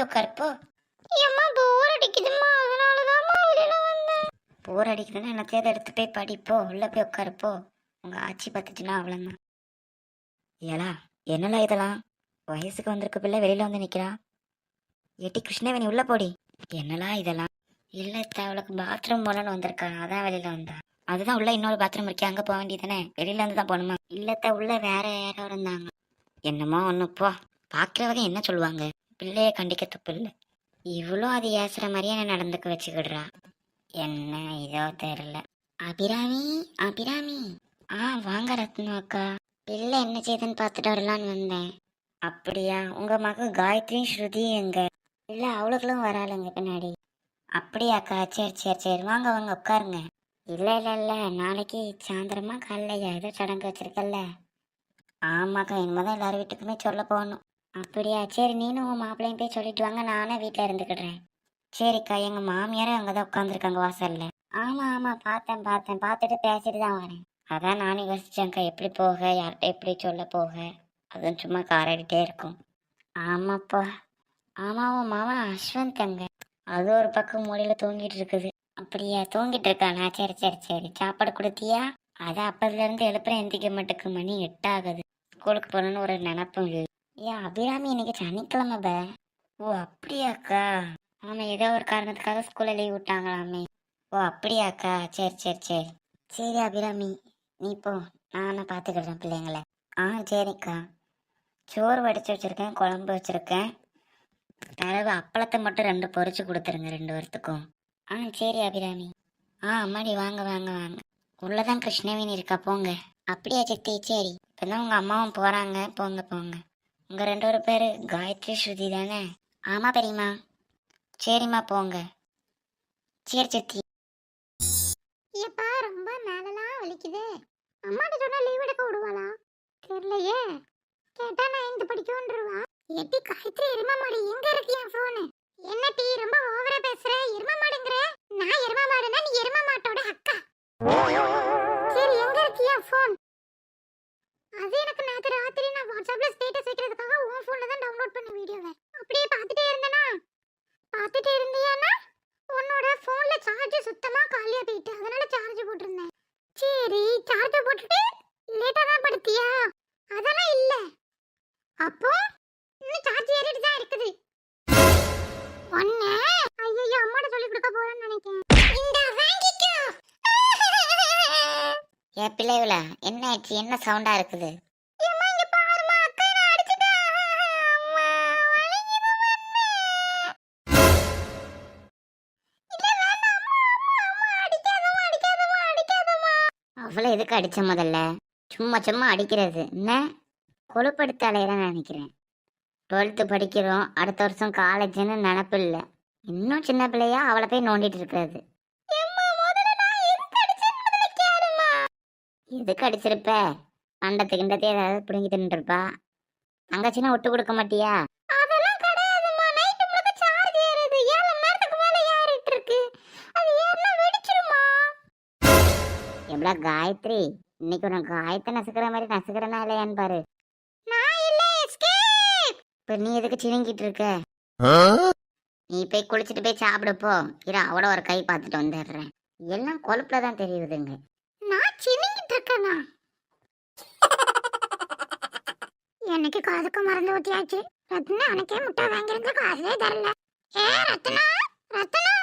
போய் உட்காருப்போ. ஏம்மா போர் அடிக்குதும்மா, அதனாலதாம்மா வெளியில வந்தேன். போர் அடிக்குதுன்னா என்னத்தையாவது எடுத்து போய் படிப்போ, உள்ள போய் உட்காருப்போ. உங்க ஆட்சி பார்த்துச்சுன்னா அவ்வளோதான். ஏலா என்னலா இதெல்லாம்? வயசுக்கு வந்திருக்க பிள்ளை வெளியில வந்து நிக்கிறா. ஏட்டி கிருஷ்ணவேணி உள்ள போடி. என்னலா இதெல்லாம்? இல்ல அவளுக்கு பாத்ரூம் போனன்னு வந்திருக்கா, அதான் வெளியில வந்தா. அதுதான் உள்ள இன்னொரு பாத்ரூம் இருக்கே, அங்க போக வேண்டியதானே, வெளியில வந்து தான் போகணுமா? இல்லத்த உள்ள வேற யாரோ இருந்தாங்க. என்னமோ ஒண்ணு போ. பாக்குறவங்க என்ன சொல்லுவாங்க? பிள்ளைய கண்டிக்க தப்பு இல்லை. இவ்வளோ அது ஏசுற மாதிரியே என்ன நடந்துக்க வச்சுக்கிடுறா. என்ன இதோ தெரியல. அபிராமி, அபிராமி. வாங்க ரத்னா அக்கா. பிள்ளை என்ன செய்யுதுன்னு பார்த்துட்டு வரலான்னு வந்தேன். அப்படியா? உங்க மக காயத்ரி ஸ்ருதி எங்க? இல்ல அவளுக்குலாம் வராளுங்க பின்னாடி. அப்படியாக்கா? சரி சரி சரி, வாங்க வாங்க உட்காருங்க. இல்ல இல்ல இல்ல, நாளைக்கு சாயந்தரமா காலைல ஏதோ சடங்கு வச்சிருக்கல்ல. ஆமாக்கா, இனிமேதான் எல்லாரும் வீட்டுக்குமே சொல்ல போகணும். அப்படியா? சரி, நீனும் உன் மாப்பிள்ளையும் போய் சொல்லிட்டு வாங்க, நானே வீட்டில் இருந்துக்கிடுறேன். சரிக்கா, எங்க மாமியாரும் அங்கதான் உட்காந்துருக்காங்க வாசல்ல. ஆமா ஆமா, பார்த்தேன் பார்த்தேன், பார்த்துட்டு பேசிட்டு தான் வரேன். அதான் நானும் யோசிச்சேன்க்கா, எப்படி போக, யார்கிட்ட எப்படி சொல்ல போக. அதுவும் சும்மா காராடிட்டே இருக்கும். ஆமாப்பா. ஆமா, உன் மாமா அஸ்வந்த் அங்க. அது ஒரு பக்கம் மூலையில தூங்கிட்டு இருக்குது. அப்படியா? தூங்கிட்டு இருக்கானா? சரி சரி சரி, சாப்பாடு கொடுத்தியா? அதான் அப்பதுல இருந்து எழுப்புறேன், எந்திக்க மாட்டுக்கு. மணி 8 ஆகுது. ஸ்கூலுக்கு போகணுன்னு ஒரு நினப்பும் இல்லை. ஏன் அபிராமி, இன்னைக்கு சனிக்கிழமை பே. ஓ அப்படியாக்கா? ஆமா, ஏதோ ஒரு காரணத்துக்காக ஸ்கூல்ல லீவ் விட்டாங்களாமே. ஓ அப்படியாக்கா? சரி சரி சரி. சரி அபிராமி, நீ போ, நானே பார்த்துக்கிறேன் பிள்ளைங்களை. சரிக்கா. சோறு வடிச்சு வச்சிருக்கேன், குழம்பு வச்சிருக்கேன். தரவு அப்பளத்தை மட்டும் 2 பொரிச்சு கொடுத்துருங்க 2 பேர்த்துக்கும். சரி அபிராமி. அம்மாடி வாங்க வாங்க வாங்க. உள்ளதான் கிருஷ்ணவேணி இருக்கா, போங்க. அப்படியா சித்தி? சரி, இப்பதான் உங்க அம்மாவும் போறாங்க, போங்க போங்க. உங்க 2 பேரு காயத்ரி ஸ்ருதி தானே? ஆமா பெரியம்மா. சரிம்மா போங்க. சரி சித்தி. ஏப்பா ரொம்ப மேலலாம் வலிக்குதே. அம்மாட்ட சொன்னா லீவ் எடுக்க விடுவாளா தெரியலையே. கேட்டா நான் இந்த படிக்கணும்ன்றவா. எட்டி காயத்ரி, எரும மாடு எங்க இருக்கு என் போன்? என்ன டீ ரொம்ப ஓவரா பேசுற? எரும மாடுங்கற? நான் எரும மாடுனா நீ எரும மாட்டோட அக்கா. சரி, எங்க இருக்கு என் போன்? அது எனக்கு நேத்து ராத்திரி நான் வாட்ஸ்அப்ல ஸ்டேட்டஸ் வைக்கிறதுக்காக உன் போன்ல தான் டவுன்லோட் பண்ண வீடியோவை அப்படியே பார்த்துட்டே இருந்தேனா. பார்த்துட்டே இருந்தியானா உன்னோட போன்ல சார்ஜ் சுத்தமா காலியா போயிட்டு, அதனால சார்ஜ் போட்டுருந்தேன். சரி, சார்ஜ் போட்டுட்டு லேட்டா தான் படுத்தியா? அதெல்லாம் இல்ல. அப்போ இன்னும் சார்ஜ் ஏறிட்டு தான் இருக்குது. ஒண்ணே ஐயோ, அம்மாட்ட சொல்லி கொடுக்க போறேன்னு நினைக்கிறேன். இந்த வாங்கிக்கோ. ஏ பிள்ளைகள, என்ன ஆச்சு? என்ன சவுண்டா இருக்குது? ஏம்மா இங்க பாருமா, அக்கா என்ன அடிச்சிட்டா. அம்மா வலிக்குது மண்ணே. இல்ல வேண்டாம் அம்மா, அடிக்காதம்மா அடிக்காதம்மா அடிக்காதம்மா. அவளை எதுக்கு அடிச்ச முதல்ல? சும்மா சும்மா அடிக்கிறது என்ன? கொழுப்படுத்த அலையறேன்னு நினைக்கிறேன். 12th படிக்கிறோம், அடுத்த வருஷம் காலேஜ்னு நினப்பு இல்லை. இன்னும் சின்ன பிள்ளையா அவளை போய் நோண்டிட்டு இருக்கிறது. எதுக்கு அடிச்சிருப்ப? அண்டத்து கிண்டத்தை ஏதாவது பிடுங்கி தின்னுருப்பா. தங்கச்சின்னா விட்டு கொடுக்க மாட்டியா? அதெல்லாம் கிடையாதுமா, நைட் முழுக்க சார்ஜ் ஏறுது. 7 மணி நேரத்துக்கு மேல ஏறிட்டு இருக்கு. அது ஏறினா வெடிச்சிருமா? எவ்வளோ காயத்ரி, இன்னைக்கு உனக்கு காயத்தை நசுக்கிற மாதிரி நசுக்கிறனா இல்லையான்னு பாரு. நான் இல்ல, எஸ்கேப். இப்ப நீ எதுக்கு சினிங்கிட்டு இருக்க? நீ போய் குளிச்சுட்டு போய் சாப்பிடுப்போ. இரு, அவட ஒரு கை பார்த்துட்டு வந்துடுறேன். எல்லாம் கொழுப்புல தான் தெரியுதுங்க. நான் சினிங்கிட்டு இருக்கேனா? எனக்கு காதுக்கு மறந்து ஊத்தியாச்சு. ரத்னா அன்னைக்கே முட்டை வாங்கிருந்து காசே தரல. ஏ ரத்னா, ரத்னா.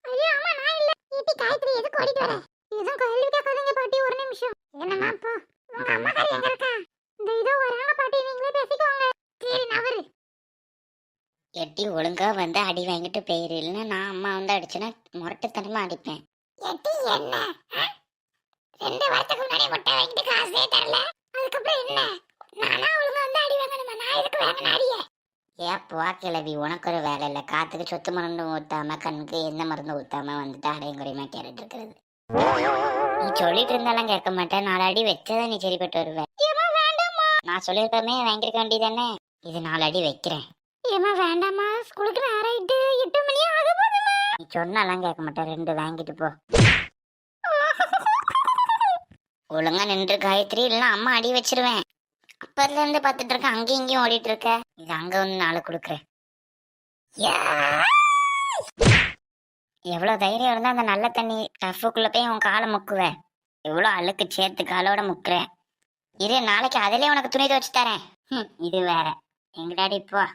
ஐயோ அம்மா, நான் இல்ல. ஈட்டி காயத்ரி, எதுக்கு ஓடிட்டு வர? எதுவும் கேள்வி கேட்காதீங்க பாட்டி, ஒரு நிமிஷம். என்னம்மா போ. உங்க அம்மா காரி எங்க இருக்கா? இந்த இதோ வராங்க பாட்டி, நீங்களே பேசிக்கோங்க. சரி நவரு. எட்டி ஒழுங்கா வந்து அடி வாங்கிட்டு போயிரு, இல்லைன்னா நான் அம்மா வந்து அடிச்சுன்னா முரட்டுத்தனமா அடிப்பேன். எட்டி என்ன? 2 வாரத்துக்கு முன்னாடி முட்டை வாங்கிட்டு காசே தரல, அதுக்கப்புறம் என்ன? நானா ஒழுங்கா வந்து அடி வாங்கணுமா? நான் எதுக்கு வாங்கின அடிய? போ கிளவி, உனக்கு ஒரு வேலை இல்லை. காத்துக்கு சொத்து மருந்து ஊத்தாம, கண்ணுக்கு எந்த மருந்து ஊத்தாம வந்துட்டு அடையும் குறையுமா கேட்டுட்டு இருக்கிறது. நீ சொல்லிட்டு இருந்தாலும் கேட்க மாட்டேன். 4 அடி வச்சதான் நீ சரிப்பட்டு வருவேன். நான் சொல்லியிருக்கமே வாங்கிருக்க வேண்டியதானே. இது 4 அடி வைக்கிறேன். ஏமா வேண்டாமா, ஸ்கூலுக்கு நேரம் ஆயிட்டு, 8 மணி ஆக போகுதுமா. நீ சொன்னாலாம் கேட்க மாட்டேன். 2 வாங்கிட்டு போ. ஒழுங்கா நின்று காயத்ரி, இல்லைன்னா அம்மா அடி வச்சிருவேன். அப்பதுல இருந்து பார்த்துட்டு இருக்க, அங்கேயும் இங்கேயும் ஓடிட்டு இருக்க. இது அங்க வந்து 4 கொடுக்குறேன். எவ்வளோ தைரியம் இருந்தா அந்த நல்ல தண்ணி டஃப்புக்குள்ள போய் உன் காலை முக்குவேன். எவ்வளோ அழுக்கு சேர்த்து காலோட முக்குறேன். இரு, நாளைக்கு அதிலே உனக்கு துணி துவச்சு தரேன். இது வேற. எங்கடாடி இப்போ